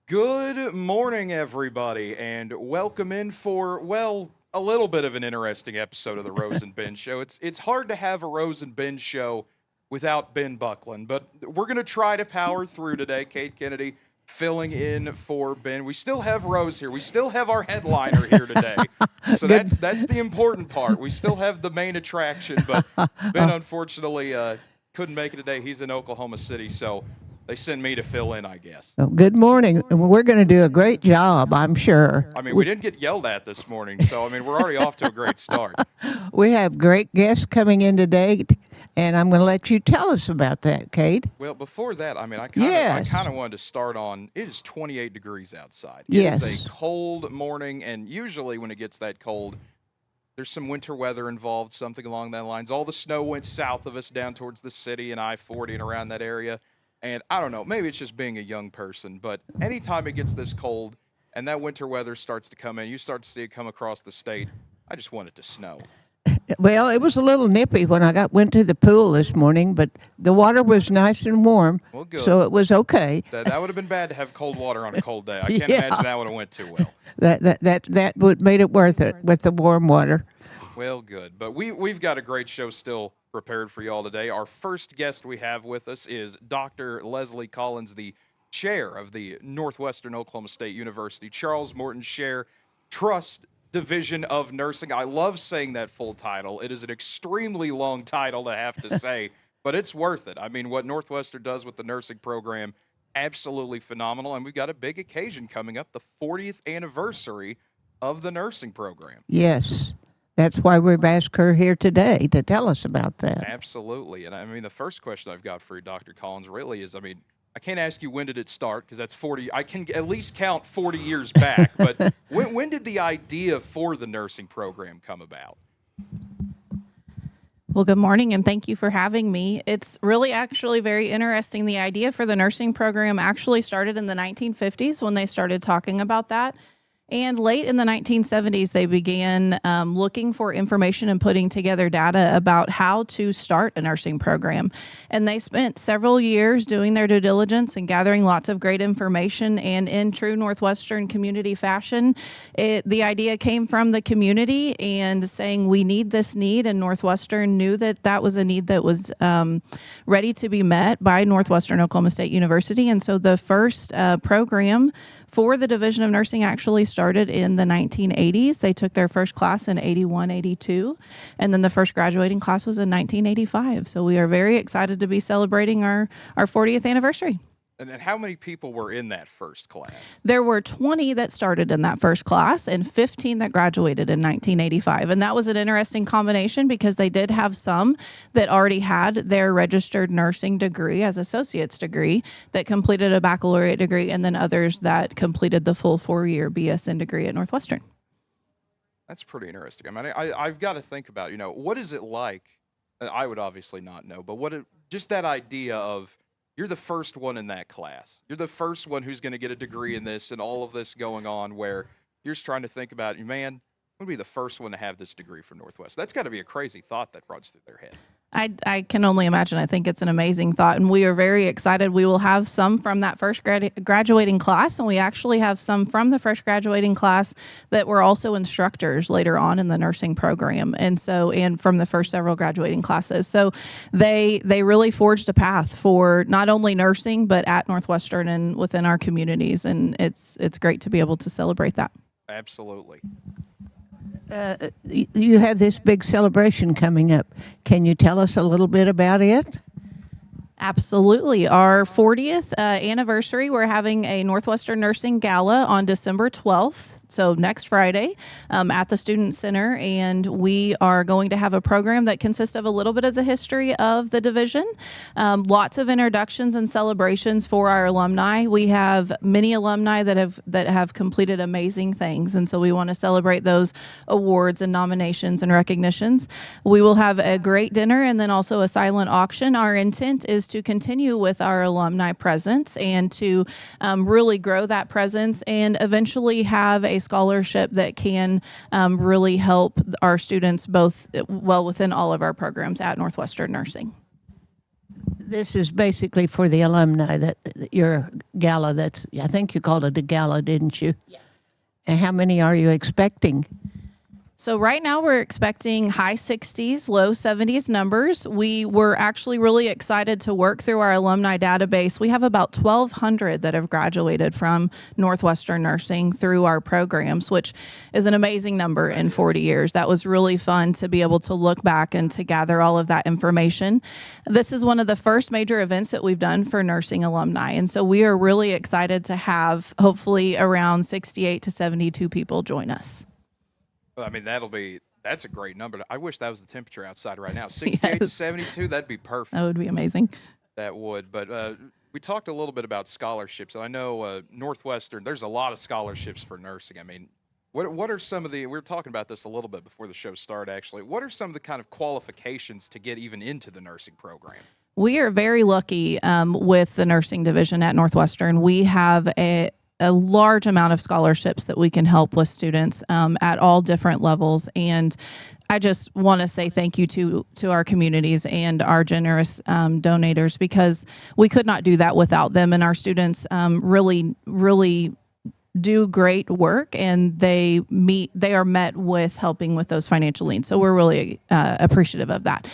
Good morning, everybody, and welcome in for, well, a little bit of an interesting episode of the Rose and Ben Show. It's hard to have a Rose and Ben Show without Ben Buckland, but we're going to try to power through today. Kate Kennedy filling in for Ben. We still have Rose here. We still have our headliner here today. So Good. that's the important part. We still have the main attraction, but Ben unfortunately couldn't make it today. He's in Oklahoma City, so they send me to fill in, I guess. Good morning. We're going to do a great job, I'm sure. I mean, we didn't get yelled at this morning, so I mean, we're already off to a great start. We have great guests coming in today, and I'm going to let you tell us about that, Kate. Well, before that, I mean, I Yes. kind of wanted to start on. It is 28 degrees outside. Yes. It is a cold morning, and usually when it gets that cold, there's some winter weather involved, something along that lines. All the snow went south of us down towards the city and I-40 and around that area. And I don't know, maybe it's just being a young person, but anytime it gets this cold and that winter weather starts to come in, you start to see it come across the state. I just want it to snow. Well, it was a little nippy when I went to the pool this morning, but the water was nice and warm, Well, good. so it was okay. That would have been bad to have cold water on a cold day. I can't Yeah. imagine that would have went too well. That would made it worth it with the warm water. Well, good. But we've got a great show still prepared for y'all today. Our first guest we have with us is Dr. Leslie Collins, the chair of the Northwestern Oklahoma State University Charles Morton Scher Trust Division of Nursing. I love saying that full title. It is an extremely long title to have to say, but it's worth it. I mean, what Northwestern does with the nursing program, absolutely phenomenal. And we've got a big occasion coming up, the 40th anniversary of the nursing program. Yes. That's why we've asked her here today to tell us about that. Absolutely. And I mean, the first question I've got for you, Dr. Collins, really is, I mean, I can't ask you when did it start because that's 40. I can at least count 40 years back. But when did the idea for the nursing program come about? Well, good morning, and thank you for having me. It's really actually very interesting. The idea for the nursing program actually started in the 1950s when they started talking about that. And late in the 1970s, they began looking for information and putting together data about how to start a nursing program. And they spent several years doing their due diligence and gathering lots of great information. And in true Northwestern community fashion, the idea came from the community and saying we need this need. And Northwestern knew that that was a need that was ready to be met by Northwestern Oklahoma State University. And so the first program for the Division of Nursing actually started in the 1980s. They took their first class in 81, 82, and then the first graduating class was in 1985. So we are very excited to be celebrating our 40th anniversary. And then how many people were in that first class? There were 20 that started in that first class and 15 that graduated in 1985. And that was an interesting combination because they did have some that already had their registered nursing degree as associate's degree that completed a baccalaureate degree, and then others that completed the full 4-year BSN degree at Northwestern. That's pretty interesting. I mean, I've got to think about, what is it like? I would obviously not know, but just that idea of, you're the first one in that class. You're the first one who's going to get a degree in this and all of this going on where you're just trying to think about, man, I'm going to be the first one to have this degree from Northwest. That's got to be a crazy thought that runs through their head. I can only imagine. I think it's an amazing thought, and we are very excited. We will have some from that first graduating class, and we actually have some from the first graduating class that were also instructors later on in the nursing program, and from the first several graduating classes. So they really forged a path for not only nursing, but at Northwestern and within our communities, and it's great to be able to celebrate that. Absolutely. You have this big celebration coming up. Can you tell us a little bit about it? Absolutely. Our 40th anniversary, we're having a Northwestern Nursing Gala on December 12th, so next Friday, at the Student Center, and we are going to have a program that consists of a little bit of the history of the division, lots of introductions and celebrations for our alumni. We have many alumni that have completed amazing things, and so we want to celebrate those awards and nominations and recognitions. We will have a great dinner and then also a silent auction. Our intent is to continue with our alumni presence and to really grow that presence and eventually have a scholarship that can really help our students both within all of our programs at Northwestern Nursing. This is basically for the alumni that your gala. That's I think you called it a gala, didn't you? Yes. And how many are you expecting? So right now we're expecting high 60s, low 70s numbers. We were actually really excited to work through our alumni database. We have about 1,200 that have graduated from Northwestern Nursing through our programs, which is an amazing number in 40 years. That was really fun to be able to look back and to gather all of that information. This is one of the first major events that we've done for nursing alumni. And so we are really excited to have hopefully around 68 to 72 people join us. Well, I mean, that's a great number. I wish that was the temperature outside right now. 68 to Yes. 72, that'd be perfect. That would be amazing. That would. But we talked a little bit about scholarships. And I know Northwestern, there's a lot of scholarships for nursing. I mean, what are some of we were talking about this a little bit before the show started, actually. What are some of the kind of qualifications to get even into the nursing program? We are very lucky with the nursing division at Northwestern. We have a large amount of scholarships that we can help with students at all different levels. And I just want to say thank you to our communities and our generous donators, because we could not do that without them. And our students really do great work, and they are met with helping with those financial needs. So we're really appreciative of that.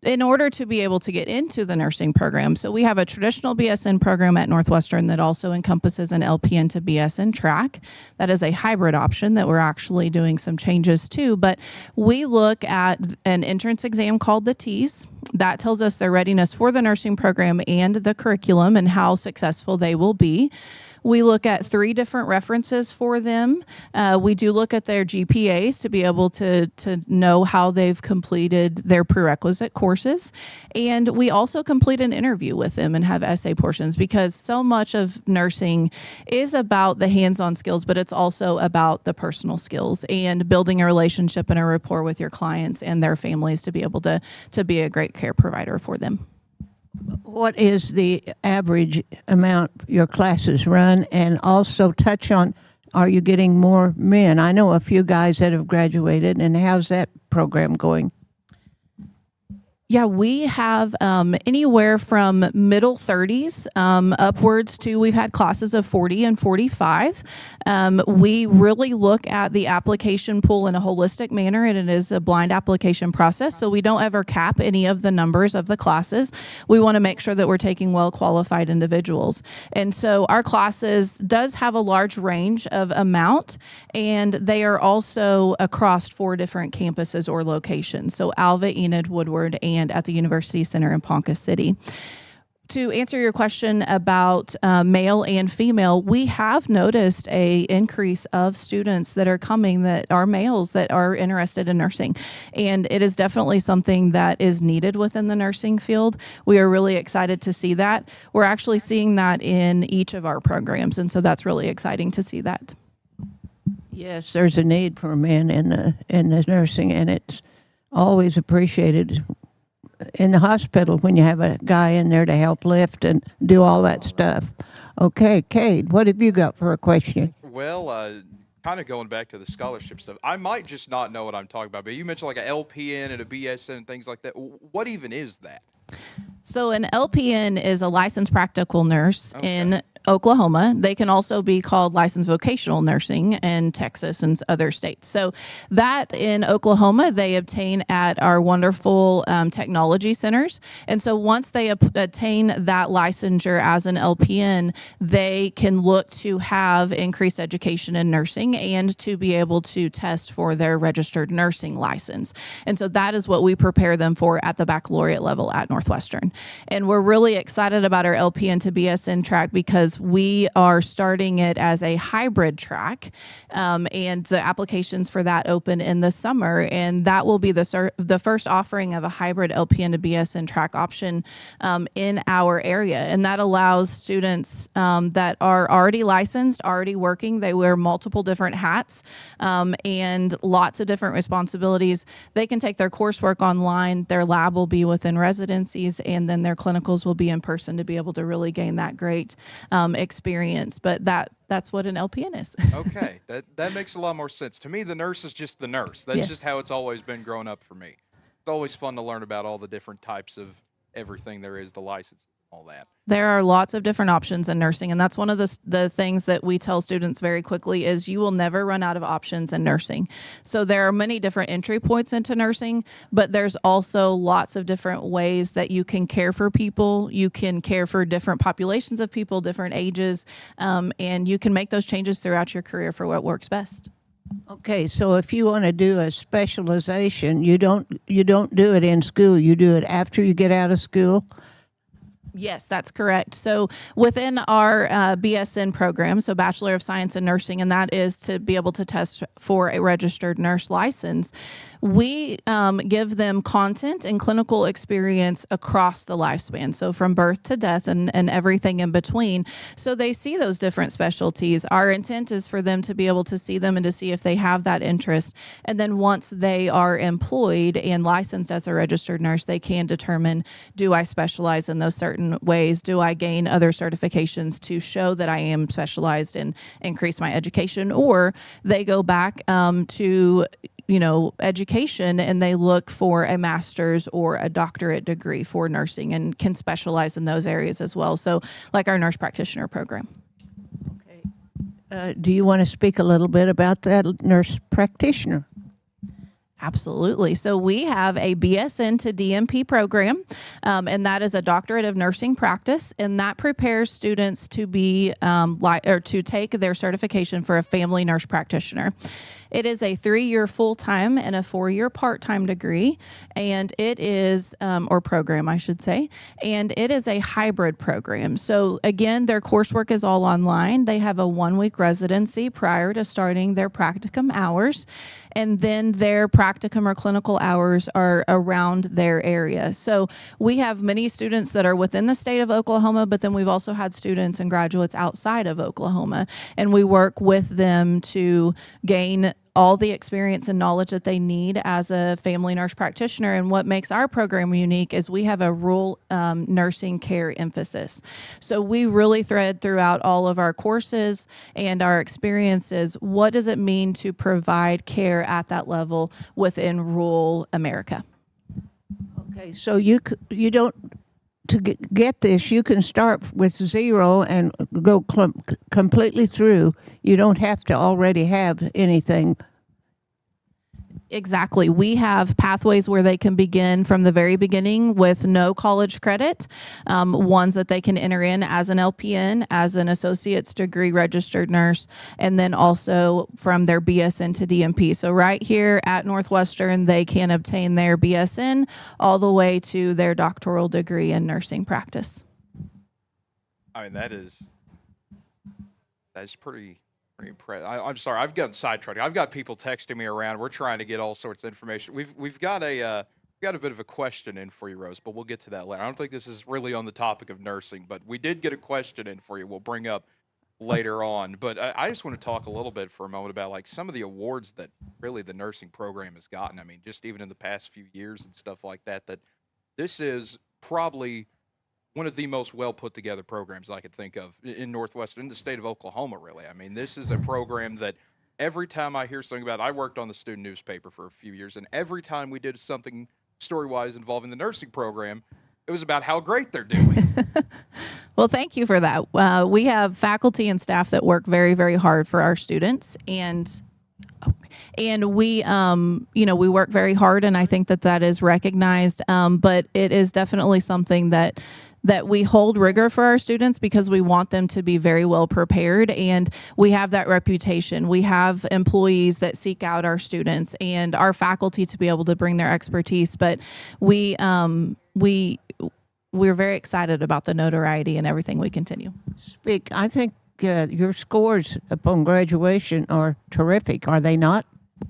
In order to be able to get into the nursing program, so we have a traditional BSN program at Northwestern that also encompasses an LPN to BSN track. That is a hybrid option that we're actually doing some changes to, but we look at an entrance exam called the TEAS. That tells us their readiness for the nursing program and the curriculum and how successful they will be. We look at 3 different references for them. We do look at their GPAs to be able to know how they've completed their prerequisite courses. And we also complete an interview with them and have essay portions, because so much of nursing is about the hands-on skills, but it's also about the personal skills and building a relationship and a rapport with your clients and their families to be able to be a great care provider for them. What is the average amount your classes run? And also touch on, are you getting more men? I know a few guys that have graduated, and how's that program going? Yeah, we have anywhere from middle 30s upwards to, we've had classes of 40 and 45. We really look at the application pool in a holistic manner, and it is a blind application process, so we don't ever cap any of the numbers of the classes. We want to make sure that we're taking well-qualified individuals. And so our classes does have a large range of amount, and they are also across 4 different campuses or locations. So Alva, Enid, Woodward, and at the University Center in Ponca City. To answer your question about male and female, we have noticed a increase of students that are coming that are males that are interested in nursing. And it is definitely something that is needed within the nursing field. We are really excited to see that. We're actually seeing that in each of our programs. And so that's really exciting to see that. Yes, there's a need for men in the nursing, and it's always appreciated in the hospital when you have a guy in there to help lift and do all that stuff. Okay, Cade, what have you got for a question? Well, kind of going back to the scholarship stuff, I might just not know what I'm talking about, but you mentioned like an LPN and a BSN and things like that. What even is that? So an LPN is a licensed practical nurse Okay. in Oklahoma. They can also be called licensed vocational nursing in Texas and other states. So that in Oklahoma, they obtain at our wonderful technology centers. And so once they attain that licensure as an LPN, they can look to have increased education in nursing and to be able to test for their registered nursing license. And so that is what we prepare them for at the baccalaureate level at Northwestern. And we're really excited about our LPN to BSN track because we are starting it as a hybrid track, and the applications for that open in the summer, and that will be the first offering of a hybrid LPN to BSN track option in our area. And that allows students that are already licensed, already working, they wear multiple different hats and lots of different responsibilities. They can take their coursework online, their lab will be within residencies, and then their clinicals will be in person to be able to really gain that great experience. But that's what an LPN is. Okay, that makes a lot more sense. To me, the nurse is just the nurse. That's Yes. just how it's always been growing up for me. It's always fun to learn about all the different types of everything there is, the license, all that. There are lots of different options in nursing, and that's one of the things that we tell students very quickly is you will never run out of options in nursing. So there are many different entry points into nursing, but there's also lots of different ways that you can care for people. You can care for different populations of people, different ages, and you can make those changes throughout your career for what works best. Okay, so if you want to do a specialization, you don't do it in school. You do it after you get out of school. Yes, that's correct. So within our BSN program, so Bachelor of Science in Nursing, and that is to be able to test for a registered nurse license, we give them content and clinical experience across the lifespan, so from birth to death and everything in between. So they see those different specialties. Our intent is for them to be able to see them and to see if they have that interest. And then once they are employed and licensed as a registered nurse, they can determine, do I specialize in those certain ways? Do I gain other certifications to show that I am specialized and increase my education? Or they go back to education and they look for a master's or a doctorate degree for nursing and can specialize in those areas as well. So like our nurse practitioner program. Okay. Do you want to speak a little bit about that nurse practitioner? Absolutely. So we have a BSN to DNP program, and that is a doctorate of nursing practice, and that prepares students to be to take their certification for a family nurse practitioner. It is a 3-year full-time and a 4-year part-time degree, and it is, or program, I should say, and it is a hybrid program. So again, their coursework is all online. They have a 1-week residency prior to starting their practicum hours, and then their practicum or clinical hours are around their area. So we have many students that are within the state of Oklahoma, but then we've also had students and graduates outside of Oklahoma, and we work with them to gain all the experience and knowledge that they need as a family nurse practitioner. And what makes our program unique is we have a rural nursing care emphasis. So we really thread throughout all of our courses and our experiences, what does it mean to provide care at that level within rural America? Okay, so you don't, to get this, you can start with 0 and go completely through. You don't have to already have anything. Exactly. We have pathways where they can begin from the very beginning with no college credit, ones that they can enter in as an LPN, as an associate's degree registered nurse, and then also from their BSN to DNP. So right here at Northwestern, they can obtain their BSN all the way to their doctoral degree in nursing practice. I mean, that's pretty impressive. I'm sorry, I've gotten sidetracked. I've got people texting me around. We're trying to get all sorts of information. We've got a bit of a question in for you, Rose, but we'll get to that later. I don't think this is really on the topic of nursing, but we did get a question in for you. We'll bring up later on. But I just want to talk a little bit for a moment about like some of the awards that really the nursing program has gotten. I mean, just even in the past few years and stuff like that. That this is probably one of the most well put together programs I could think of in Northwestern, in the state of Oklahoma, really. I mean, this is a program that every time I hear something about it, I worked on the student newspaper for a few years, and every time we did something story-wise involving the nursing program, it was about how great they're doing. Well, thank you for that. We have faculty and staff that work very, very hard for our students, and we, we work very hard, and I think that is recognized, but it is definitely something that we hold rigor for our students because we want them to be very well prepared, and we have that reputation. We have employees that seek out our students and our faculty to be able to bring their expertise, but we're very excited about the notoriety and everything we continue. I think your scores upon graduation are terrific, are they not?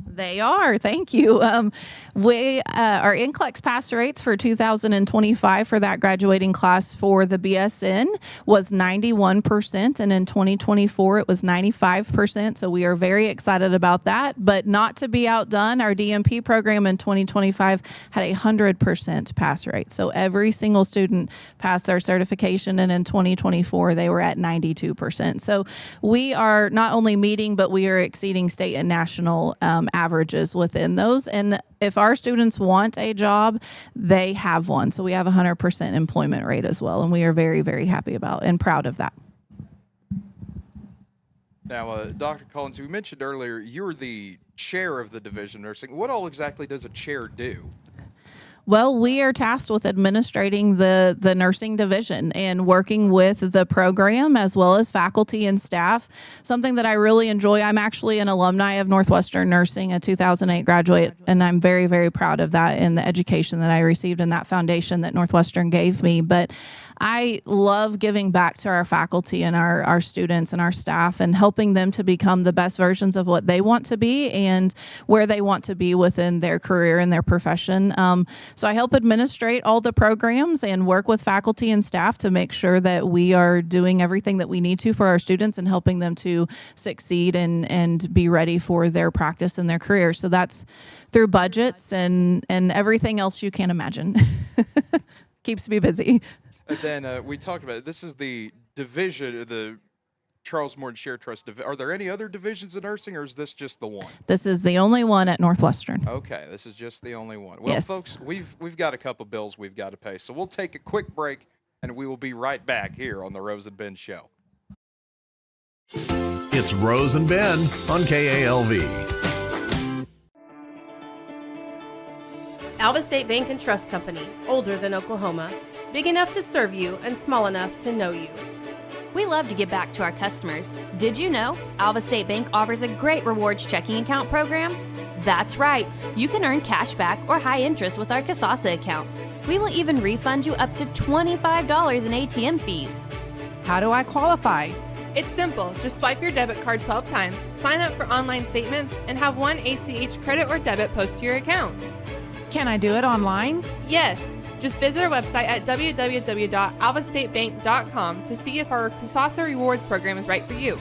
They are. Thank you. Our NCLEX pass rates for 2025 for that graduating class for the BSN was 91%, and in 2024 it was 95%. So we are very excited about that. But not to be outdone, our DNP program in 2025 had a 100% pass rate. So every single student passed their certification, and in 2024 they were at 92%. So we are not only meeting, but we are exceeding state and national averages within those. And if our students want a job, they have one. So we have 100% employment rate as well. And we are very, very happy about and proud of that. Now, Dr. Collins, we mentioned earlier you're the chair of the Division of Nursing. What all exactly does a chair do? Well, we are tasked with administrating the nursing division and working with the program as well as faculty and staff, something that I really enjoy. I'm actually an alumni of Northwestern Nursing, a 2008 graduate, and I'm very, very proud of that and the education that I received in that foundation that Northwestern gave me. But I love giving back to our faculty and our students and our staff and helping them to become the best versions of what they want to be and where they want to be within their career and their profession. So I help administrate all the programs and work with faculty and staff to make sure that we are doing everything that we need to for our students and helping them to succeed and be ready for their practice and their career. So that's through budgets and everything else you can imagine. Keeps me busy. And then we talked about it. This is the division, the Charles Morton Share Trust. Are there any other divisions of nursing, or is this just the one? This is the only one at Northwestern. Okay, this is just the only one. Well, Yes. folks, we've got a couple bills we've got to pay, so we'll take a quick break, and we will be right back here on the Rose and Ben Show. It's Rose and Ben on KALV. Alva State Bank and Trust Company, older than Oklahoma, big enough to serve you and small enough to know you. We love to give back to our customers. Did you know Alva State Bank offers a great rewards checking account program? That's right. You can earn cash back or high interest with our Kasasa accounts. We will even refund you up to $25 in ATM fees. How do I qualify? It's simple. Just swipe your debit card 12 times, sign up for online statements, and have one ACH credit or debit post to your account. Can I do it online? Yes. Just visit our website at www.alvastatebank.com to see if our Kasasa Rewards program is right for you.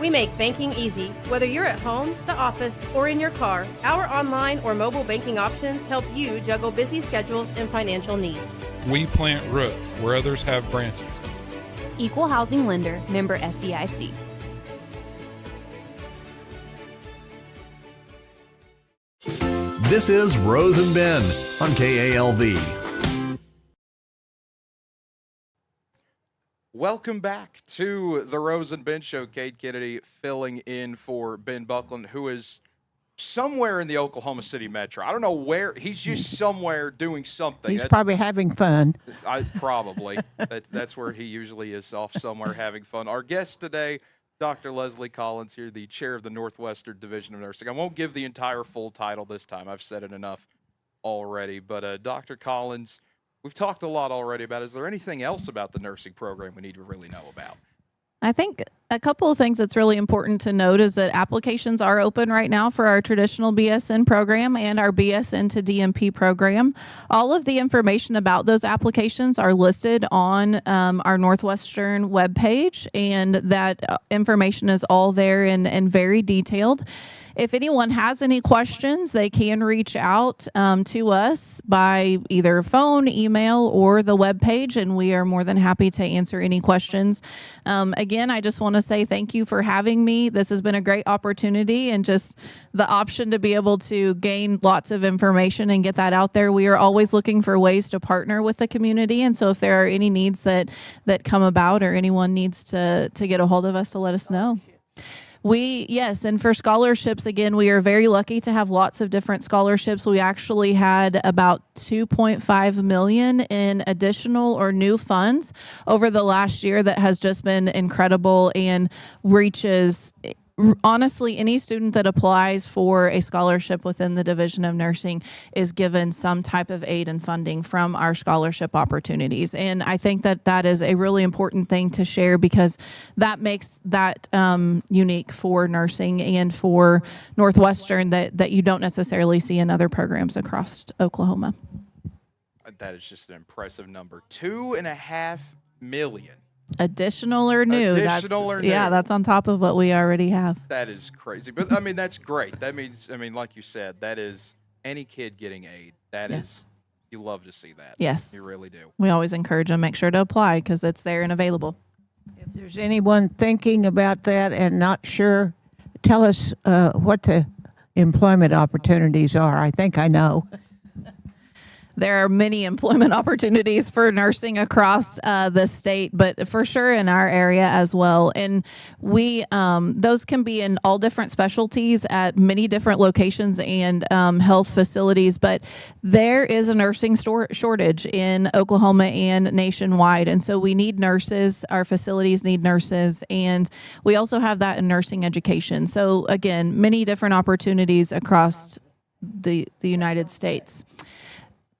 We make banking easy. Whether you're at home, the office, or in your car, our online or mobile banking options help you juggle busy schedules and financial needs. We plant roots where others have branches. Equal Housing Lender, member FDIC. This is Rose and Ben on KALV. Welcome back to the Rose and Ben Show. Cade Kennedy filling in for Ben Buckland, who is somewhere in the Oklahoma City metro. I don't know where. He's just somewhere doing something. He's probably having fun. Probably. That's where he usually is, off somewhere having fun. Our guest today, Dr. Leslie Collins here, the chair of the Northwestern Division of Nursing. I won't give the entire full title this time. I've said it enough already. But Dr. Collins, we've talked a lot already about. Is there anything else about the nursing program we need to really know about? I think a couple of things that's really important to note is that applications are open right now for our traditional BSN program and our BSN to DNP program. All of the information about those applications are listed on our Northwestern webpage, and that information is all there and very detailed. If anyone has any questions, they can reach out to us by either phone, email, or the webpage, and we are more than happy to answer any questions. Again, I just want to say thank you for having me. This has been a great opportunity, and just the option to be able to gain lots of information and get that out there. We are always looking for ways to partner with the community, and so if there are any needs that come about or anyone needs to get a hold of us, to let us know. Yes, and for scholarships, again, we are very lucky to have lots of different scholarships. We actually had about $2.5 million in additional or new funds over the last year that has just been incredible and reaches, honestly, any student that applies for a scholarship within the Division of Nursing is given some type of aid and funding from our scholarship opportunities. And I think that that is a really important thing to share, because that makes that unique for nursing and for Northwestern that you don't necessarily see in other programs across Oklahoma. That is just an impressive number. $2.5 million. Additional or new. Yeah, that's on top of what we already have. That is crazy. But, I mean, that's great. That means, like you said, that is any kid getting aid. That is, you love to see that. Yes. You really do. We always encourage them, make sure to apply because it's there and available. If there's anyone thinking about that and not sure, tell us what to employment opportunities are. I think I know. There are many employment opportunities for nursing across the state, but for sure in our area as well. And we those can be in all different specialties at many different locations and health facilities. But there is a nursing shortage in Oklahoma and nationwide, and so we need nurses. Our facilities need nurses, and we also have that in nursing education. So again, many different opportunities across the United States.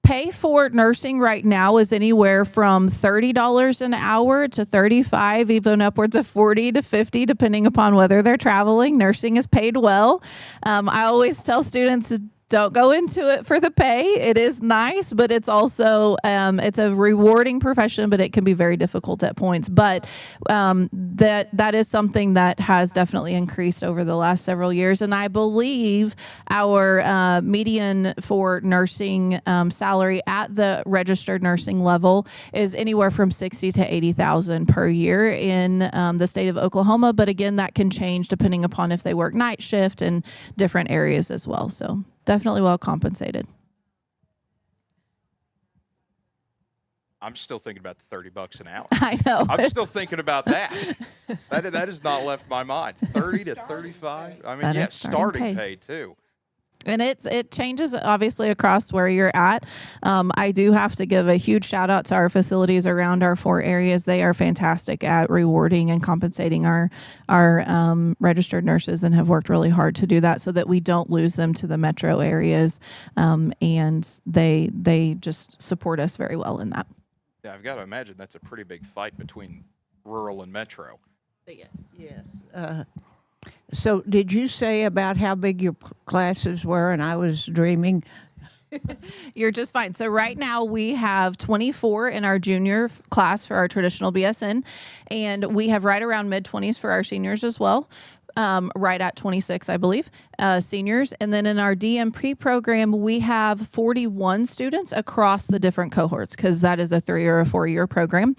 Pay for nursing right now is anywhere from $30 an hour to $35, even upwards of $40 to $50, depending upon whether they're traveling. Nursing is paid well. I always tell students, don't go into it for the pay. It is nice, but it's also it's a rewarding profession, but it can be very difficult at points. But that is something that has definitely increased over the last several years. And I believe our median for nursing salary at the registered nursing level is anywhere from $60,000 to $80,000 per year in the state of Oklahoma. But again, that can change depending upon if they work night shift and different areas as well. So definitely well compensated. I'm still thinking about the $30 an hour. I know. I'm still thinking about that. That has not left my mind. 30 to 35. I mean, That yeah, is starting pay too. And it changes obviously across where you're at. I do have to give a huge shout out to our facilities around our 4 areas. They are fantastic at rewarding and compensating our registered nurses, and have worked really hard to do that so that we don't lose them to the metro areas. And they just support us very well in that. Yeah, I've got to imagine that's a pretty big fight between rural and metro. Yes. So did you say about how big your classes were, and I was dreaming? You're just fine. So right now we have 24 in our junior class for our traditional BSN, and we have right around mid-20s for our seniors as well. Right at 26, I believe, seniors. And then in our DMP program, we have 41 students across the different cohorts, because that is a 3 or a 4-year program.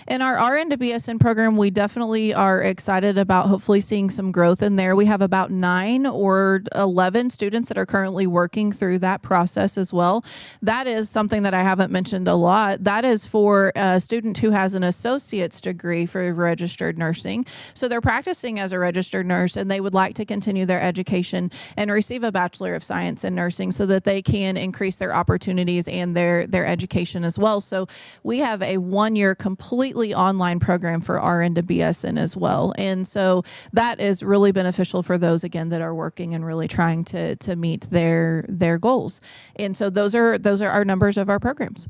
In our RN to BSN program, we definitely are excited about hopefully seeing some growth in there. We have about 9 or 11 students that are currently working through that process as well. That is something that I haven't mentioned a lot. That is for a student who has an associate's degree for registered nursing. So they're practicing as a registered nurse, and they would like to continue their education and receive a Bachelor of Science in Nursing so that they can increase their opportunities and their education as well. So we have a 1-year completely online program for RN to BSN as well. And so that is really beneficial for those, again, that are working and really trying to meet their goals. And so those are our numbers of our programs.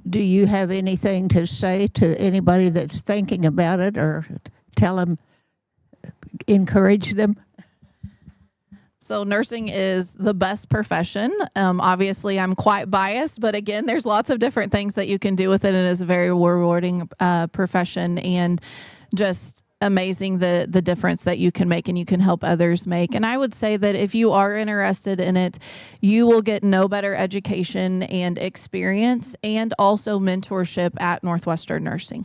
Do you have anything to say to anybody that's thinking about it, or tell them, encourage them? So nursing is the best profession. Obviously, I'm quite biased, but again, there's lots of different things that you can do with it. It is a very rewarding profession, and just amazing the difference that you can make and you can help others make. And I would say that if you are interested in it, you will get no better education and experience, and also mentorship at Northwestern Nursing.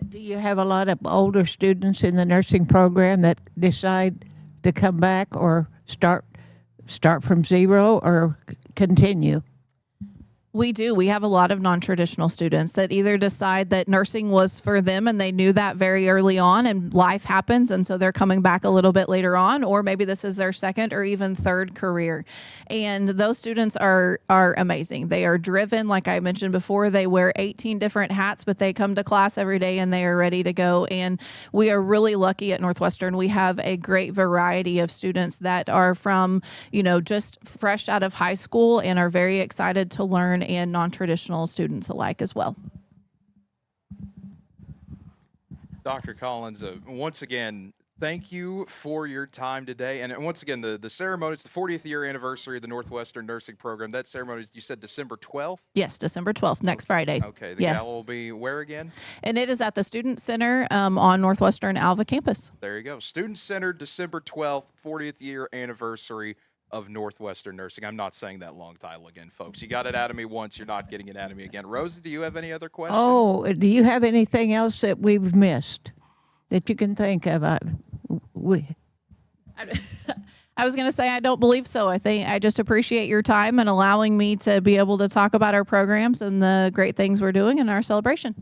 Do you have a lot of older students in the nursing program that decide to come back, or start from zero, or continue? We do. We have a lot of non-traditional students that either decide that nursing was for them and they knew that very early on, and life happens, and so they're coming back a little bit later on, or maybe this is their second or even third career. And those students are amazing. They are driven, like I mentioned before. They wear 18 different hats, but they come to class every day and they are ready to go. And we are really lucky at Northwestern. We have a great variety of students that are from, just fresh out of high school and are very excited to learn, and non-traditional students alike as well. Dr. Collins, once again, thank you for your time today. And once again, the ceremony, it's the 40th year anniversary of the Northwestern Nursing Program. That ceremony, you said December 12th? Yes, December 12th, next Friday. Okay, the yes. gala will be where again? And it is at the Student Center on Northwestern Alva campus. There you go. Student Center, December 12th, 40th year anniversary of Northwestern Nursing. I'm not saying that long title again, folks. You got it out of me once. You're not getting it out of me again. Rosa, do you have any other questions? Oh, do you have anything else that we've missed that you can think of? I was going to say, I don't believe so. I just appreciate your time and allowing me to be able to talk about our programs and the great things we're doing in our celebration.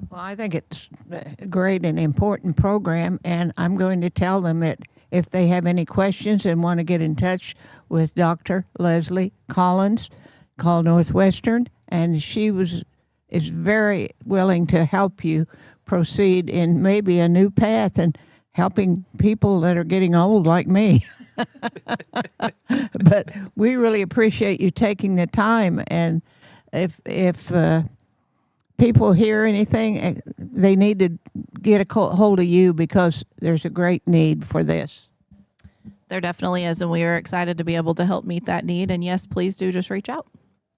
Well, I think it's a great and important program, and I'm going to tell them that if they have any questions and want to get in touch with Dr. Leslie Collins, call Northwestern, and she is very willing to help you proceed in maybe a new path and helping people that are getting old like me. But we really appreciate you taking the time, and if people hear anything, they need to get a hold of you because there's a great need for this. There definitely is, and we are excited to be able to help meet that need. And yes, please do just reach out.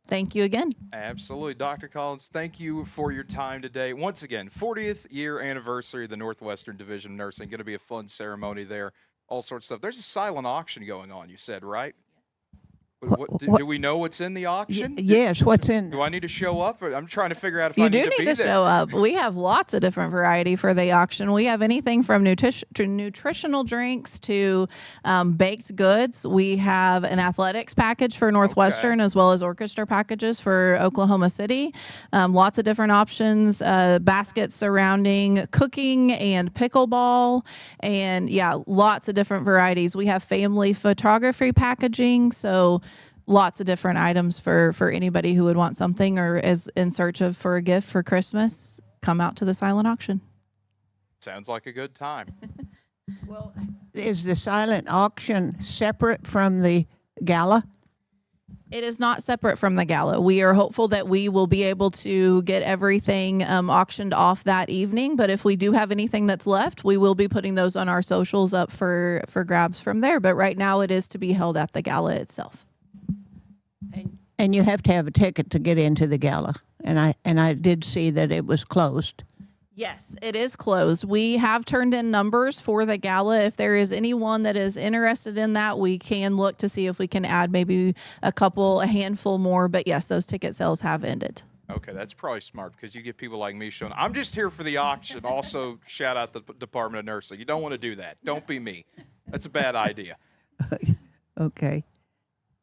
Thank you again. Absolutely. Dr. Collins, thank you for your time today. Once again, 40th year anniversary of the Northwestern Division of Nursing. Going to be a fun ceremony there. All sorts of stuff. There's a silent auction going on, you said, right? Do we know what's in the auction? Yes, what's in? Do I need to show up? I'm trying to figure out if You I do need to be need to there. show up. We have lots of different variety for the auction. We have anything from nutritional drinks to baked goods. We have an athletics package for Northwestern as well as orchestra packages for Oklahoma City. Lots of different options, baskets surrounding cooking and pickleball, and yeah, lots of different varieties. We have family photography packaging, so lots of different items for anybody who would want something or is in search of for a gift for Christmas. Come out to the silent auction. Sounds like a good time. Well, is the silent auction separate from the gala? It is not separate from the gala. We are hopeful that we will be able to get everything auctioned off that evening. But if we do have anything that's left, we will be putting those on our socials up for grabs from there. But right now it is to be held at the gala itself. And you have to have a ticket to get into the gala. And I did see that it was closed. Yes, it is closed. We have turned in numbers for the gala. If there is anyone that is interested in that, we can look to see if we can add maybe a handful more. But yes, those ticket sales have ended. Okay, that's probably smart because you get people like me showing, I'm just here for the auction. Also, shout out the Department of Nursing. You don't want to do that. Don't be me. That's a bad idea. Okay.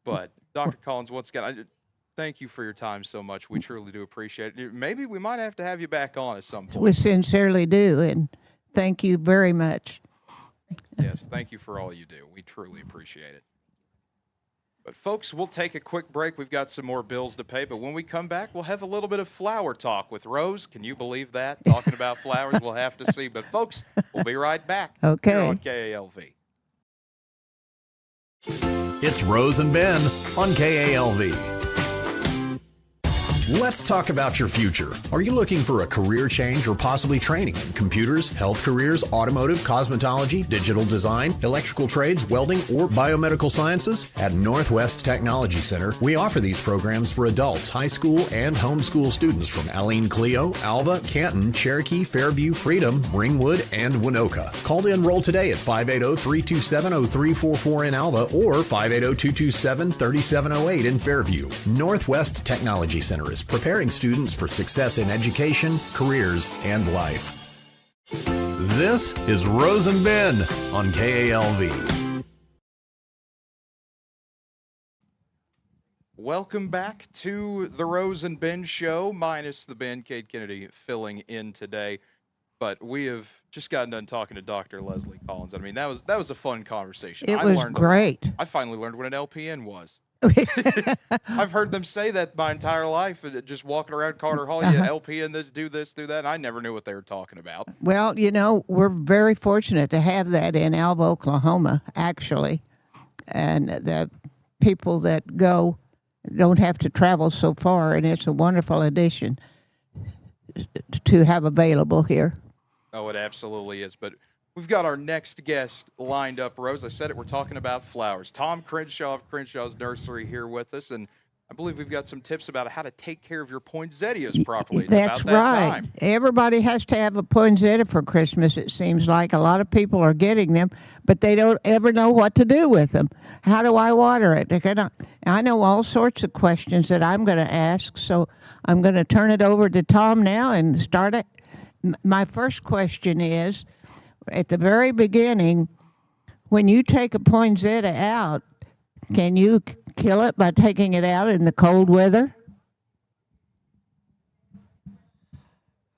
But Dr. Collins, once again, thank you for your time so much. We truly do appreciate it. Maybe we might have to have you back on at some point. We sincerely do, and thank you very much. Yes, thank you for all you do. We truly appreciate it. But folks, we'll take a quick break. We've got some more bills to pay, but when we come back, we'll have a little bit of flower talk with Rose. Can you believe that? Talking about flowers, we'll have to see. But folks, we'll be right back Okay. here on KALV. It's Rose and Ben on KALV. Let's talk about your future. Are you looking for a career change or possibly training in computers, health careers, automotive, cosmetology, digital design, electrical trades, welding, or biomedical sciences? At Northwest Technology Center, we offer these programs for adults, high school, and homeschool students from Aleen Clio, Alva, Canton, Cherokee, Fairview, Freedom, Ringwood, and Winoka. Call to enroll today at 580-327-0344 in Alva or 580-227-3708 in Fairview. Northwest Technology Center is preparing students for success in education, careers, and life. This is Rose and Ben on KALV. Welcome back to the Rose and Ben Show, minus the Ben Cade Kennedy filling in today. But we have just gotten done talking to Dr. Leslie Collins. I mean, that was a fun conversation. It was great. I finally learned what an LPN was. I've heard them say that my entire life, just walking around Carter Hall, yeah, LPN, this, do that, and I never knew what they were talking about. Well, you know, we're very fortunate to have that in Alva, Oklahoma, actually. And the people that go don't have to travel so far, and it's a wonderful addition to have available here. Oh, it absolutely is. But we've got our next guest lined up, Rose. I said it, we're talking about flowers. Tom Crenshaw of Crenshaw's Nursery here with us, and I believe we've got some tips about how to take care of your poinsettias properly. It's That's about that right. time. Everybody has to have a poinsettia for Christmas, it seems like. A lot of people are getting them, but they don't ever know what to do with them. How do I water it? I know all sorts of questions that I'm going to ask, so I'm going to turn it over to Tom now and start it. My first question is, at the very beginning, when you take a poinsettia out, can you kill it by taking it out in the cold weather?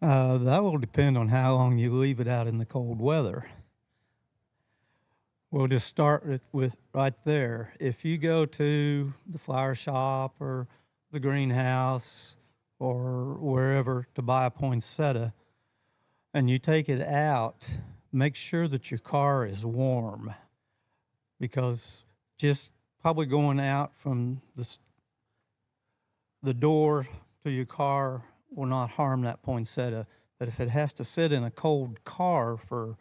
That will depend on how long you leave it out in the cold weather. We'll just start with right there. If you go to the flower shop or the greenhouse or wherever to buy a poinsettia and you take it out, make sure that your car is warm, because just probably going out from the door to your car will not harm that poinsettia. But if it has to sit in a cold car for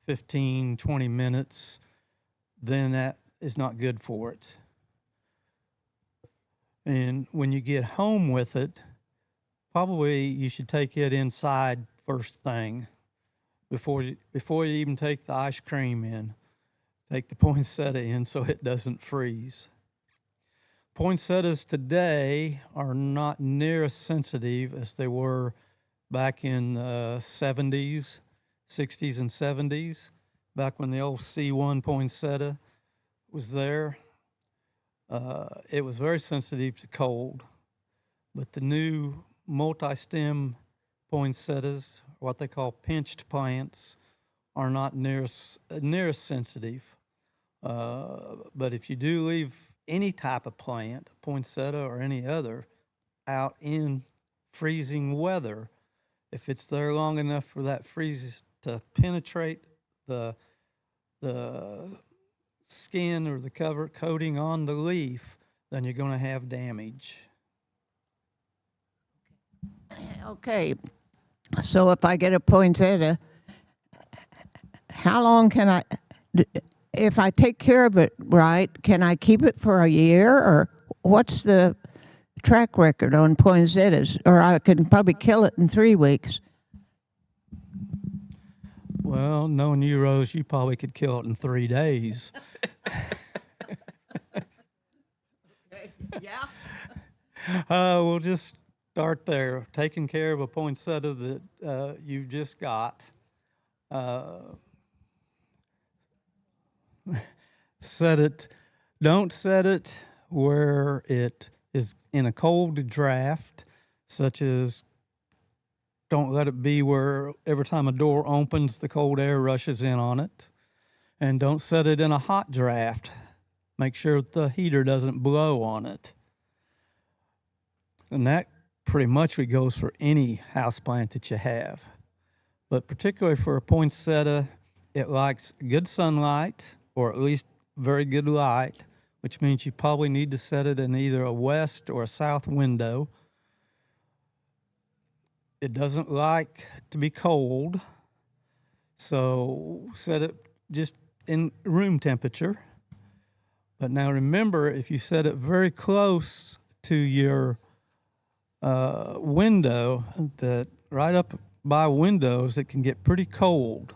15, 20 minutes, then that is not good for it. And when you get home with it, probably you should take it inside first thing before you even take the ice cream in. Take the poinsettia in so it doesn't freeze. Poinsettias today are not near as sensitive as they were back in the 70s, 60s, and 70s, back when the old C1 poinsettia was there. It was very sensitive to cold, but the new multi-stem poinsettias, what they call pinched plants, are not near as sensitive. But if you do leave any type of plant, poinsettia or any other, out in freezing weather, if it's there long enough for that freeze to penetrate the skin or the cover coating on the leaf, then you're going to have damage. Okay, so if I get a poinsettia, how long can I, if I take care of it right, can I keep it for a year, or what's the track record on poinsettias? Or I can probably kill it in 3 weeks. Well, knowing you, Rose, you probably could kill it in 3 days. Yeah. We'll just start there. Taking care of a poinsettia that you just got. Don't set it where it is in a cold draft, such as don't let it be where every time a door opens, the cold air rushes in on it. And don't set it in a hot draft. Make sure the heater doesn't blow on it. And that pretty much goes for any houseplant that you have. But particularly for a poinsettia, it likes good sunlight, or at least very good light, which means you probably need to set it in either a west or a south window. It doesn't like to be cold, so set it just in room temperature. But now remember, if you set it very close to your window, that right up by windows, it can get pretty cold.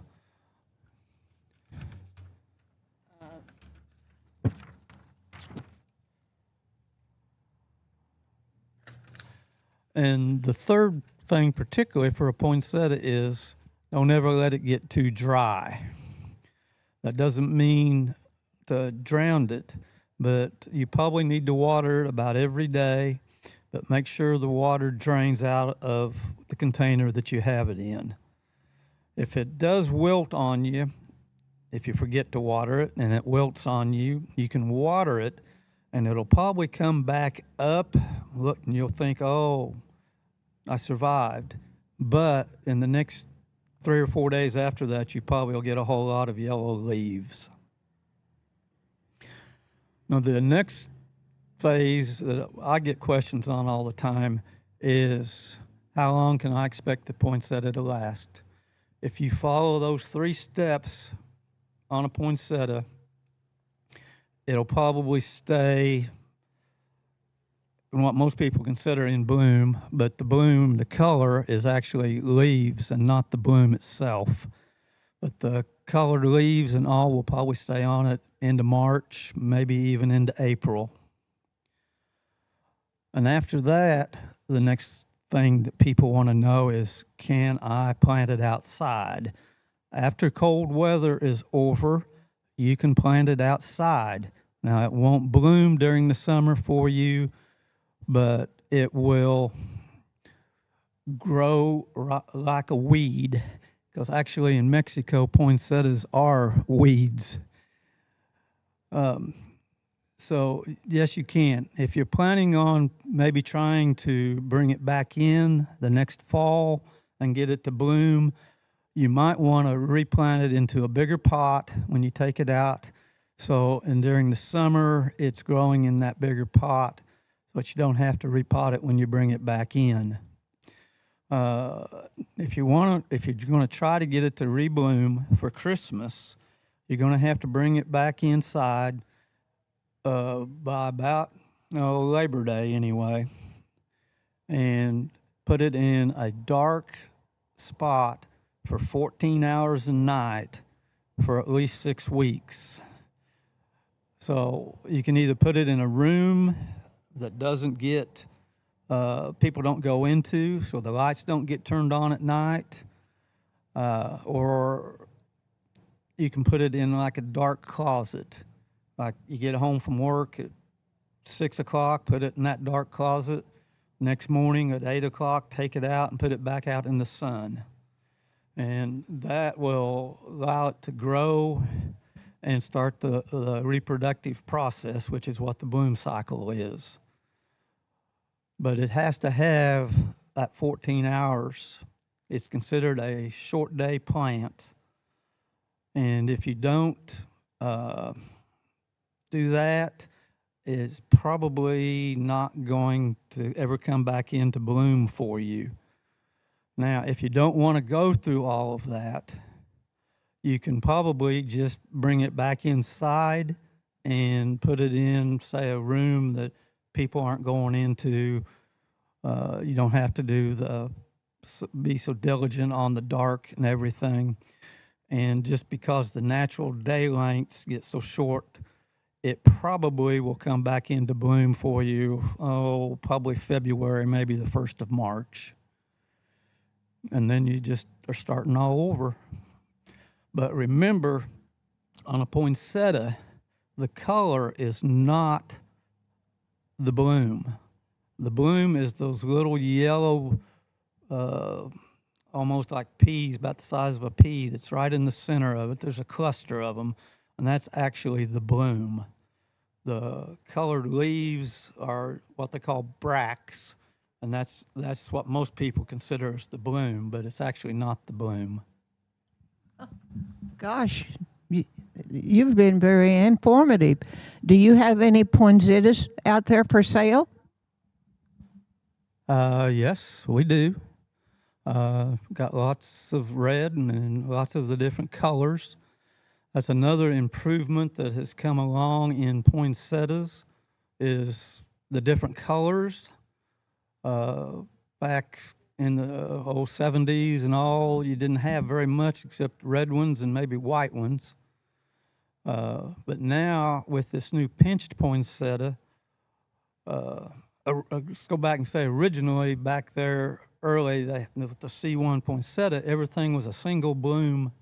And the third thing, particularly for a poinsettia, is don't ever let it get too dry. That doesn't mean to drown it, but you probably need to water it about every day, but make sure the water drains out of the container that you have it in. If it does wilt on you, if you forget to water it and it wilts on you, you can water it and it'll probably come back up. Look, and you'll think, oh, I survived. But in the next 3 or 4 days after that, you probably will get a whole lot of yellow leaves. Now, the next phase that I get questions on all the time is, how long can I expect the poinsettia to last? If you follow those 3 steps on a poinsettia, it'll probably stay in what most people consider in bloom, but the bloom, the color, is actually leaves and not the bloom itself. But the colored leaves and all will probably stay on it into March, maybe even into April. And after that, the next thing that people want to know is, can I plant it outside? After cold weather is over, you can plant it outside. Now, it won't bloom during the summer for you, but it will grow like a weed, because actually in Mexico, poinsettias are weeds. So yes, you can. If you're planning on maybe trying to bring it back in the next fall and get it to bloom, you might want to replant it into a bigger pot when you take it out. So, and during the summer, it's growing in that bigger pot, but you don't have to repot it when you bring it back in. If you're going to try to get it to rebloom for Christmas, you're going to have to bring it back inside by about Labor Day anyway, and put it in a dark spot for 14 hours a night for at least 6 weeks. So you can either put it in a room that doesn't get, people don't go into, so the lights don't get turned on at night, or you can put it in like a dark closet. Like you get home from work at 6 o'clock, put it in that dark closet. Next morning at 8 o'clock, take it out and put it back out in the sun. And that will allow it to grow and start the reproductive process, which is what the bloom cycle is. But it has to have that 14 hours. It's considered a short day plant. And if you don't do that, it's probably not going to ever come back into bloom for you. Now, if you don't want to go through all of that, you can probably just bring it back inside and put it in, say, a room that people aren't going into. You don't have to be so diligent on the dark and everything. And just because the natural day lengths get so short, it probably will come back into bloom for you, probably February, maybe the 1st of March. And then you just are starting all over. But remember, on a poinsettia, the color is not the bloom. The bloom is those little yellow, almost like peas, about the size of a pea, that's right in the center of it. There's a cluster of them, and that's actually the bloom. The colored leaves are what they call bracts, and that's what most people consider as the bloom, but it's actually not the bloom. Gosh, you've been very informative. Do you have any poinsettias out there for sale? Yes, we do. Got lots of red and lots of the different colors. That's another improvement that has come along in poinsettias, is the different colors. Back in the old 70s and all, you didn't have very much except red ones and maybe white ones. But now with this new pinched poinsettia, let's go back and say originally back there early with the C1 poinsettia, everything was a single bloom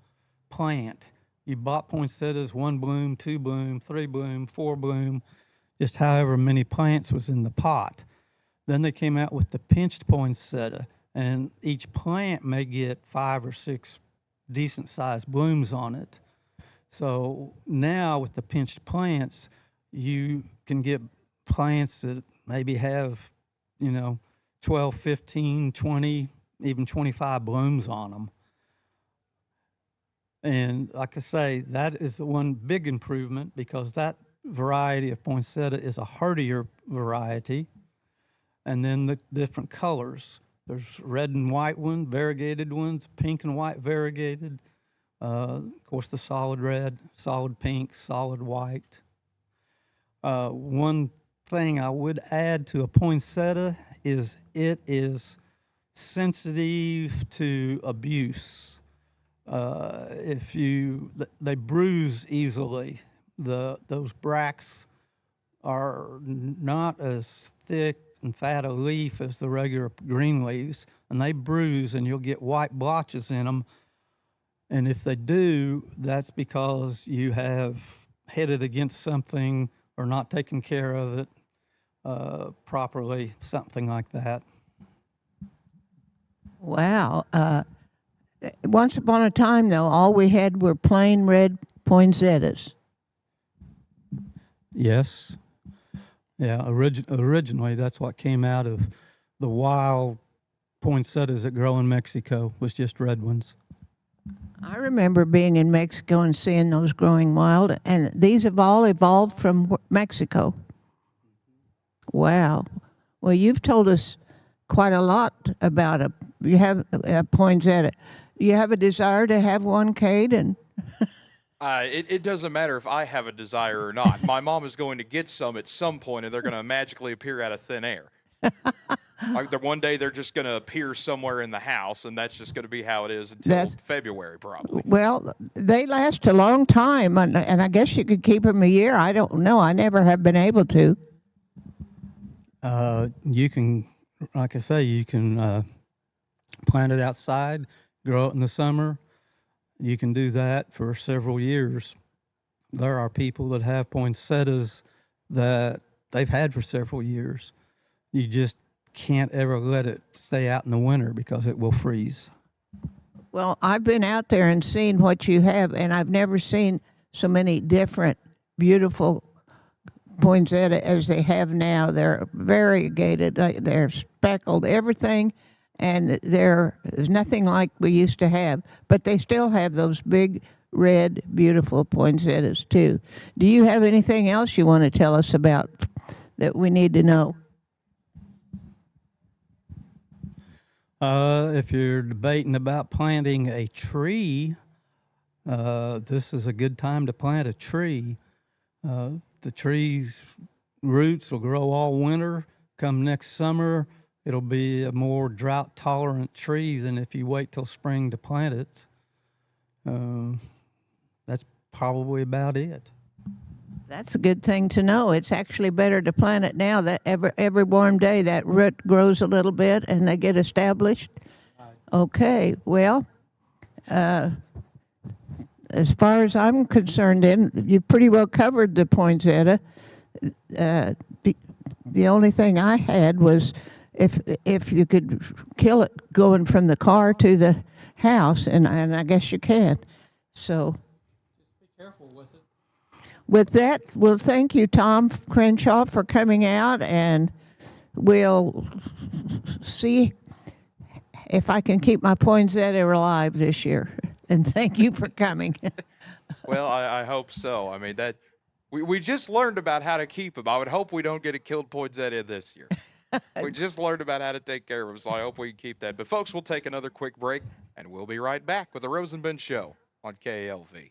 plant. You bought poinsettias, 1 bloom, 2 bloom, 3 bloom, 4 bloom, just however many plants was in the pot. Then they came out with the pinched poinsettia, and each plant may get 5 or 6 decent-sized blooms on it. So now with the pinched plants, you can get plants that maybe have, 12, 15, 20, even 25 blooms on them. And like I say, that is the one big improvement, because that variety of poinsettia is a hardier variety. And then the different colors. There's red and white ones, variegated ones, pink and white variegated. Of course, the solid red, solid pink, solid white. One thing I would add to a poinsettia is it is sensitive to abuse. They bruise easily. Those bracts are not as thick and fat a leaf as the regular green leaves, and they bruise, and you'll get white blotches in them. And if they do, that's because you have headed against something or not taken care of it properly, something like that. Wow. Once upon a time, though, all we had were plain red poinsettias. Yes. Yeah, originally that's what came out of the wild poinsettias that grow in Mexico, was just red ones. I remember being in Mexico and seeing those growing wild, and these have all evolved from Mexico. Wow. Well, you've told us quite a lot about you have a poinsettia. You have a desire to have one, Kate? And It doesn't matter if I have a desire or not. My mom is going to get some at some point, and they're going to magically appear out of thin air. One day they're just going to appear somewhere in the house, and that's just going to be how it is until February, probably. Well, they last a long time, and I guess you could keep them a year. I don't know. I never have been able to. You can, like I say, you can plant it outside, grow it in the summer. You can do that for several years. There are people that have poinsettias that they've had for several years. You just can't ever let it stay out in the winter because it will freeze. Well, I've been out there and seen what you have, and I've never seen so many different, beautiful poinsettia as they have now. They're variegated, they're speckled, everything, and there's nothing like we used to have. But they still have those big, red, beautiful poinsettias, too. Do you have anything else you want to tell us about that we need to know? If you're debating about planting a tree, this is a good time to plant a tree. The tree's roots will grow all winter. Come next summer, it'll be a more drought-tolerant tree than if you wait till spring to plant it. That's probably about it. That's a good thing to know. It's actually better to plant it now. That every warm day, that root grows a little bit and they get established. Okay, well, as far as I'm concerned, then you pretty well covered the poinsettia. The only thing I had was if you could kill it going from the car to the house, and I guess you can. So. Just be careful with it. With that, well, thank you, Tom Crenshaw, for coming out, and we'll see if I can keep my poinsettia alive this year. And thank you for coming. Well, I hope so. I mean, that we just learned about how to keep them. I would hope we don't get a killed poinsettia this year. We just learned about how to take care of them, so I hope we can keep that. But, folks, we'll take another quick break, and we'll be right back with the Rose and Ben Show on KALV.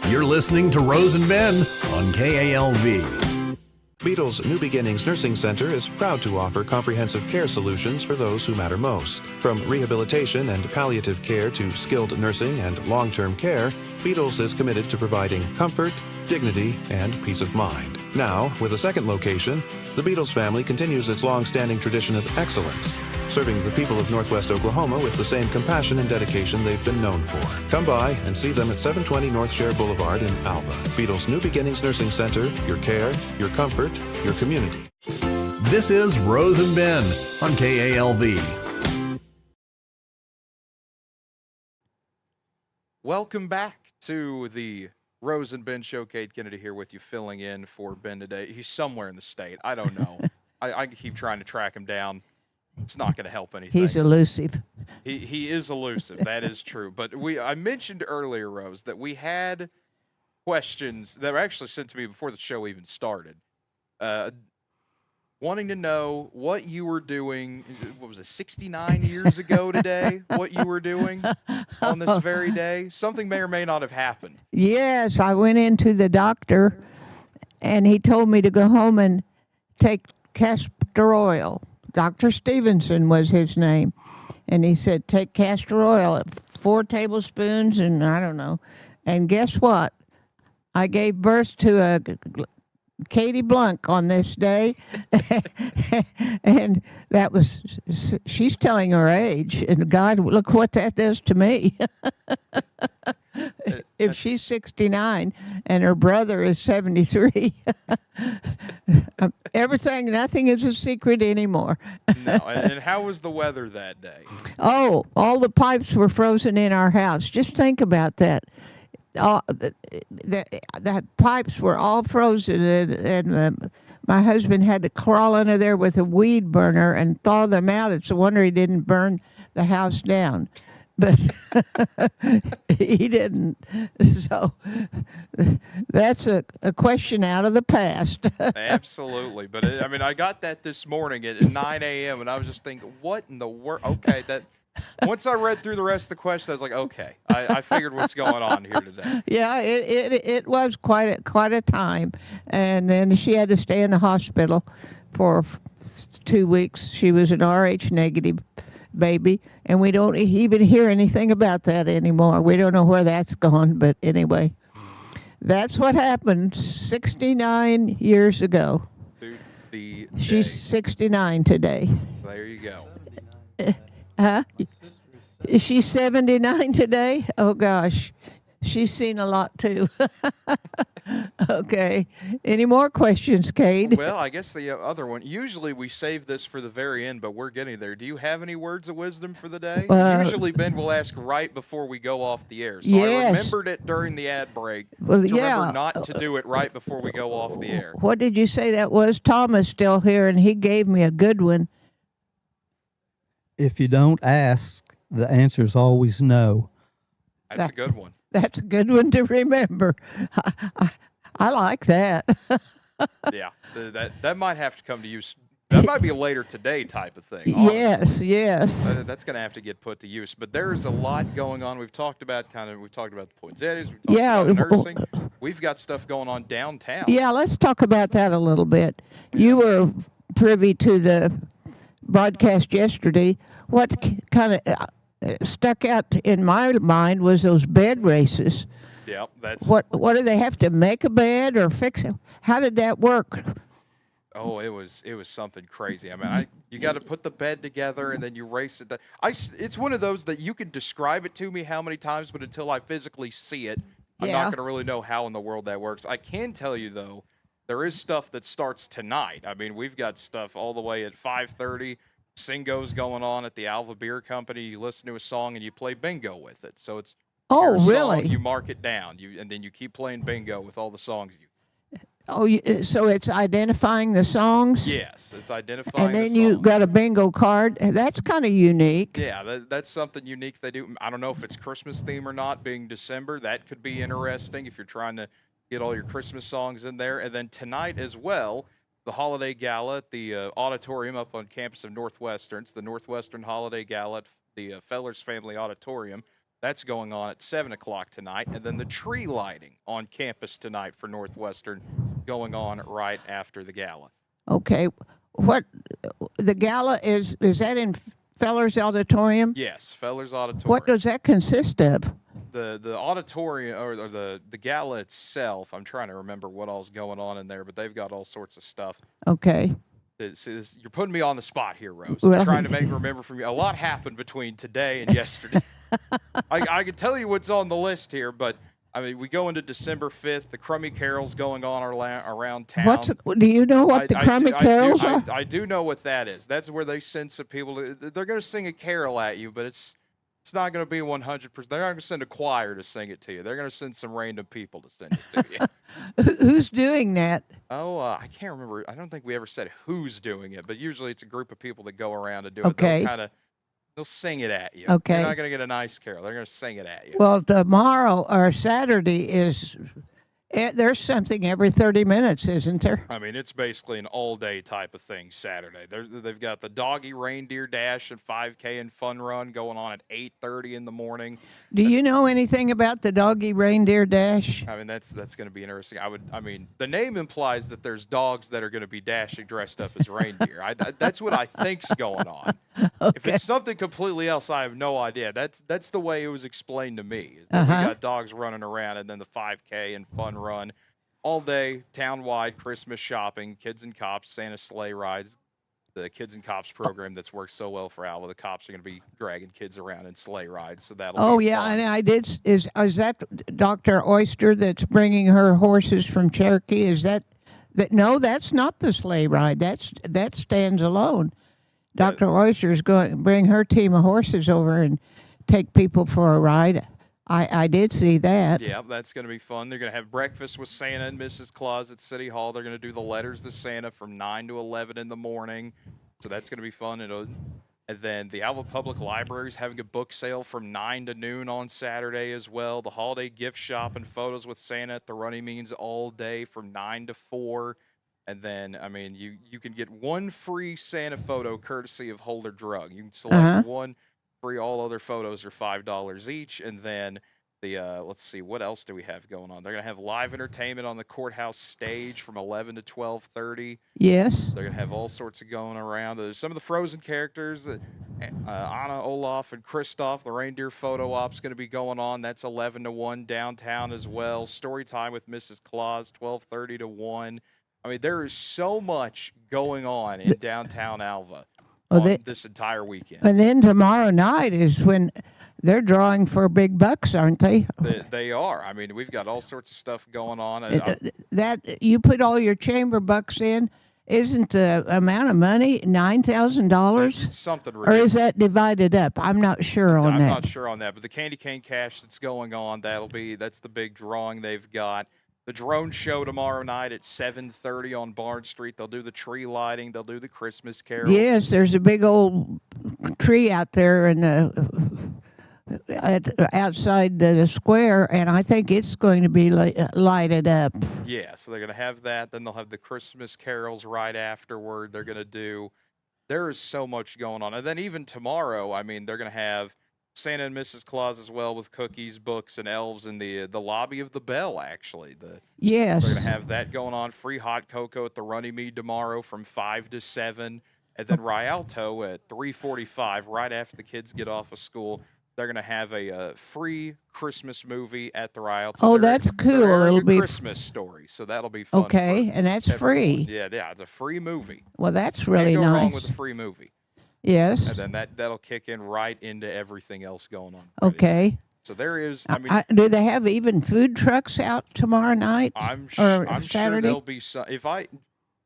You're listening to Rose and Ben on KALV. Beatles New Beginnings Nursing Center is proud to offer comprehensive care solutions for those who matter most. From rehabilitation and palliative care to skilled nursing and long-term care, Beatles is committed to providing comfort, dignity, and peace of mind. Now, with a second location, the Beatles family continues its long-standing tradition of excellence, serving the people of Northwest Oklahoma with the same compassion and dedication they've been known for. Come by and see them at 720 North Share Boulevard in Alva. Beatles New Beginnings Nursing Center, your care, your comfort, your community. This is Rose and Ben on KALV. Welcome back to the Rose and Ben Show. Kate Kennedy here with you, filling in for Ben today. He's somewhere in the state. I don't know. I keep trying to track him down. It's not going to help anything. He's elusive. He is elusive. That is true. But I mentioned earlier, Rose, that we had questions that were actually sent to me before the show even started, wanting to know what you were doing. What was it, 69 years ago today? What you were doing on this very day? Something may or may not have happened. Yes, I went into the doctor, and he told me to go home and take castor oil. Dr. Stevenson was his name. And he said, take castor oil, 4 tablespoons, and I don't know. And guess what? I gave birth to a Katie Blunk on this day. And that was, she's telling her age. And God, look what that does to me. If she's 69 and her brother is 73, nothing is a secret anymore. No, and how was the weather that day? Oh, all the pipes were frozen in our house. Just think about that. The pipes were all frozen, and my husband had to crawl under there with a weed burner and thaw them out. It's a wonder he didn't burn the house down. But he didn't. So that's a question out of the past. Absolutely. But I got that this morning at 9 a.m. and I was just thinking, what in the world? Okay, that. Once I read through the rest of the question, I was like, okay, I figured what's going on here today. Yeah, it was quite a time, and then she had to stay in the hospital for 2 weeks. She was an Rh negative baby, and we don't even hear anything about that anymore. We don't know where that's gone, but anyway, that's what happened 69 years ago. She's 69 today. There you go. Huh? Is she 79 today? Oh, gosh. She's seen a lot, too. Okay. Any more questions, Cade? Well, I guess the other one. Usually we save this for the very end, but we're getting there. Do you have any words of wisdom for the day? Usually Ben will ask right before we go off the air. So yes. I remembered it during the ad break remember not to do it right before we go off the air. What did you say that was? Tom is still here, and he gave me a good one. If you don't ask, the answer is always no. That's a good one. That's a good one to remember. I like that. Yeah, that might have to come to use. That might be a later today type of thing. Honestly. Yes. That's going to have to get put to use. But there's a lot going on. We've talked about the poinsettias. We've talked about nursing. We've got stuff going on downtown. Yeah, let's talk about that a little bit. You were privy to the broadcast yesterday. What kind of stuck out in my mind was those bed races. Yep, that's what do they have to make a bed or fix it? How did that work? Oh, it was something crazy. You got to put the bed together and then you race it. It's one of those that you can describe it to me how many times, but until I physically see it, I'm not going to really know how in the world that works. I can tell you though, there is stuff that starts tonight. We've got stuff all the way at 5:30. Singo's going on at the Alva Beer Company. You listen to a song and you play bingo with it. So it's really? You mark it down. And then you keep playing bingo with all the songs you. So it's identifying the songs? Yes, it's identifying and then the you songs. got a bingo card. That's kind of unique. Yeah, that's something unique they do. I don't know if it's Christmas theme or not, being December. That could be interesting if you're trying to get all your Christmas songs in there. And then tonight as well, the Holiday Gala at the auditorium up on campus of Northwestern. It's the Northwestern Holiday Gala at the Fellers Family Auditorium. That's going on at 7 o'clock tonight. And then the tree lighting on campus tonight for Northwestern going on right after the gala. Okay. What the gala is that in Fellers Auditorium? Yes, Fellers Auditorium. What does that consist of? The auditorium or the gala itself, I'm trying to remember what all's going on in there, but they've got all sorts of stuff. Okay. You're putting me on the spot here, Rose. I'm trying to make me remember from you. A lot happened between today and yesterday. I can tell you what's on the list here, but we go into December 5th. The Crummy Carols going on around town. Do you know what the Crummy Carols are? I do know what that is. That's where they send some people. They're going to sing a carol at you, but it's not going to be 100%. They're not going to send a choir to sing it to you. They're going to send some random people to sing it to you. Who's doing that? Oh, I can't remember. I don't think we ever said who's doing it, but usually it's a group of people that go around to do okay. it. They'll sing it at you. Okay. You're not going to get a nice carol. They're going to sing it at you. Well, tomorrow or Saturday is there's something every 30 minutes, isn't there? It's basically an all-day type of thing Saturday. They've got the Doggy Reindeer Dash and 5K and Fun Run going on at 8:30 in the morning. Do you know anything about the Doggy Reindeer Dash? That's going to be interesting. The name implies that there's dogs that are going to be dashing dressed up as reindeer. That's what I think's going on. Okay. If it's something completely else, I have no idea. That's the way it was explained to me. Is that we got dogs running around, and then the 5K and Fun Run. all day, town-wide Christmas shopping, Kids and Cops, Santa sleigh rides. The Kids and Cops program that's worked so well for Alva. The cops are going to be dragging kids around in sleigh rides, so that'll Oh be yeah, fun. and I did. Is that Dr. Oyster that's bringing her horses from Cherokee? Is that? No, that's not the sleigh ride. That stands alone. Dr. Oyster is going to bring her team of horses over and take people for a ride. I did see that. Yeah, that's going to be fun. They're going to have breakfast with Santa and Mrs. Claus at City Hall. They're going to do the letters to Santa from 9 to 11 in the morning. So that's going to be fun. And then the Alva Public Library is having a book sale from 9 to noon on Saturday as well. The holiday gift shop and photos with Santa at the Runnymede all day from 9 to 4. And then, I mean, you can get one free Santa photo courtesy of Holder Drug. You can select one free. All other photos are $5 each. And then let's see, what else do we have going on? They're going to have live entertainment on the courthouse stage from 11 to 12:30. Yes. They're going to have all sorts of going around. There's some of the Frozen characters, Anna, Olaf, and Kristoff. The reindeer photo op's going to be going on. That's 11 to 1 downtown as well. Story time with Mrs. Claus, 12:30 to 1. I mean, there is so much going on in downtown Alva this entire weekend. And then tomorrow night is when they're drawing for big bucks, aren't they? They are. I mean, we've got all sorts of stuff going on. That you put all your chamber bucks in, isn't the amount of money $9,000? It's something Or ridiculous. is that divided up? I'm not sure on I'm that. not sure on that, but the candy cane cash that's going on, that's the big drawing they've got. The drone show tomorrow night at 7:30 on Barn Street. They'll do the tree lighting. They'll do the Christmas carols. Yes, there's a big old tree out there in outside the square, and I think it's going to be lighted up. Yeah, so they're going to have that. Then they'll have the Christmas carols right afterward. There is so much going on. And then even tomorrow, I mean, they're going to have Santa and Mrs. Claus as well with cookies, books, and elves in the lobby of the Bell, actually. Yes. They're going to have that going on. Free hot cocoa at the Runnymede tomorrow from 5 to 7. And then Rialto at 3:45, right after the kids get off of school. They're going to have a free Christmas movie at the Rialto. Oh, that's cool. It'll be Christmas story, so that'll be fun. Okay, and that's free. Yeah, it's a free movie. Well, that's really Can't go nice. wrong with a free movie. Yes. And then that'll kick in right into everything else going on. Okay. So there is. Do they have even food trucks out tomorrow night? I'm Saturday? sure there'll be some.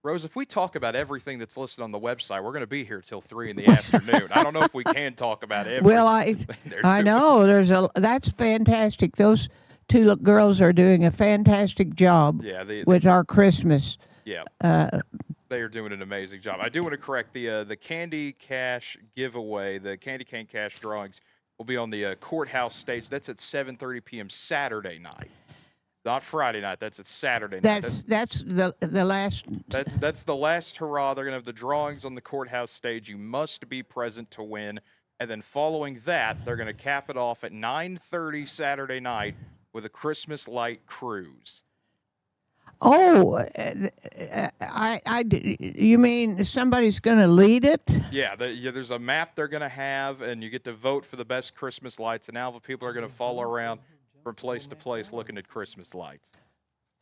Rose, if we talk about everything that's listed on the website, we're going to be here till 3 in the afternoon. I don't know if we can talk about everything. Well, I know that's fantastic. Those two girls are doing a fantastic job with our Christmas. Yeah. They are doing an amazing job. I do want to correct the Candy Cash giveaway. The Candy Cane Cash drawings will be on the courthouse stage. That's at 7:30 p.m. Saturday night, not Friday night. That's at Saturday night. That's the last. That's the last hurrah. They're gonna have the drawings on the courthouse stage. You must be present to win. And then following that, they're gonna cap it off at 9:30 Saturday night with a Christmas light cruise. Oh, you mean somebody's going to lead it? Yeah, there's a map they're going to have, and you get to vote for the best Christmas lights. And Alva people are going to follow around from place to place looking at Christmas lights.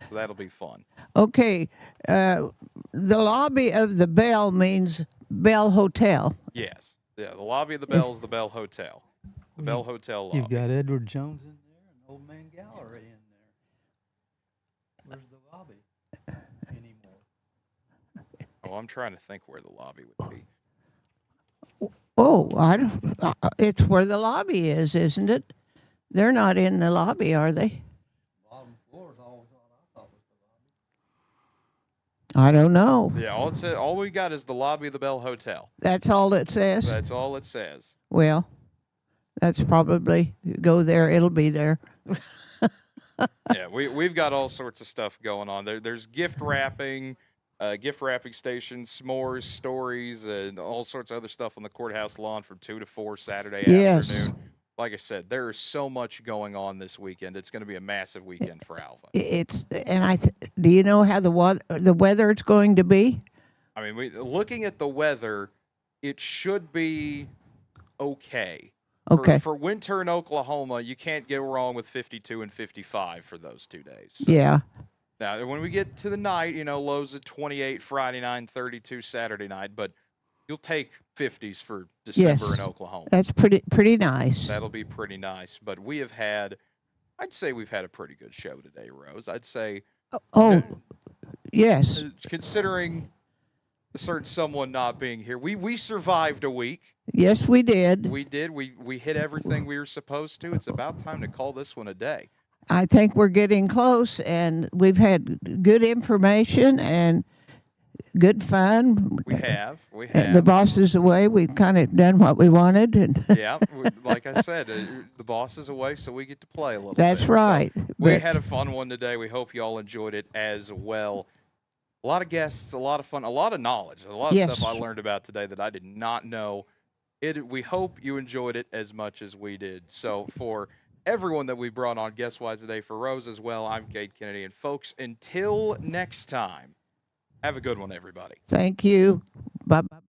So that'll be fun. Okay, the lobby of the Bell means Bell Hotel. Yes. Yeah, the lobby of the Bell is the Bell Hotel. The Bell Hotel lobby. You've got Edward Jones in there and Old Man Gallery in there. Where's the lobby anymore? Oh, I'm trying to think where the lobby would be. Oh, it's where the lobby is, isn't it? They're not in the lobby, are they? Bottom floor is always what I thought was the lobby. I don't know. Yeah, all we got is the lobby of the Bell Hotel. That's all it says? That's all it says. Well, that's probably, go there, it'll be there. Yeah, we've got all sorts of stuff going on. There's gift wrapping stations, s'mores, stories, and all sorts of other stuff on the courthouse lawn from 2 to 4 Saturday afternoon. Like I said, there is so much going on this weekend. It's going to be a massive weekend for Alva. Do you know how the weather it's going to be? I mean, looking at the weather, it should be okay. Okay. For winter in Oklahoma, you can't go wrong with 52 and 55 for those 2 days. So. Yeah. Now, when we get to the night, lows at 28 Friday night, 32 Saturday night, but you'll take 50s for December Yes. in Oklahoma. That's pretty nice. That'll be pretty nice. But I'd say we've had a pretty good show today, Rose. I'd say, Oh, yes. considering a certain someone not being here, we survived a week. Yes, we did. We did. We hit everything we were supposed to. It's about time to call this one a day. I think we're getting close, and we've had good information and good fun. We have. The boss is away. We've kind of done what we wanted, and Yeah, like I said, the boss is away, so we get to play a little that's bit. So right. we But had a fun one today. We hope you all enjoyed it as well. A lot of guests, a lot of fun, a lot of knowledge, a lot of Yes. stuff I learned about today that I did not know. We hope you enjoyed it as much as we did. So for everyone that we brought on guest-wise today, for Rose as well, I'm Kate Kennedy. And folks, until next time, have a good one, everybody. thank you. Bye-bye.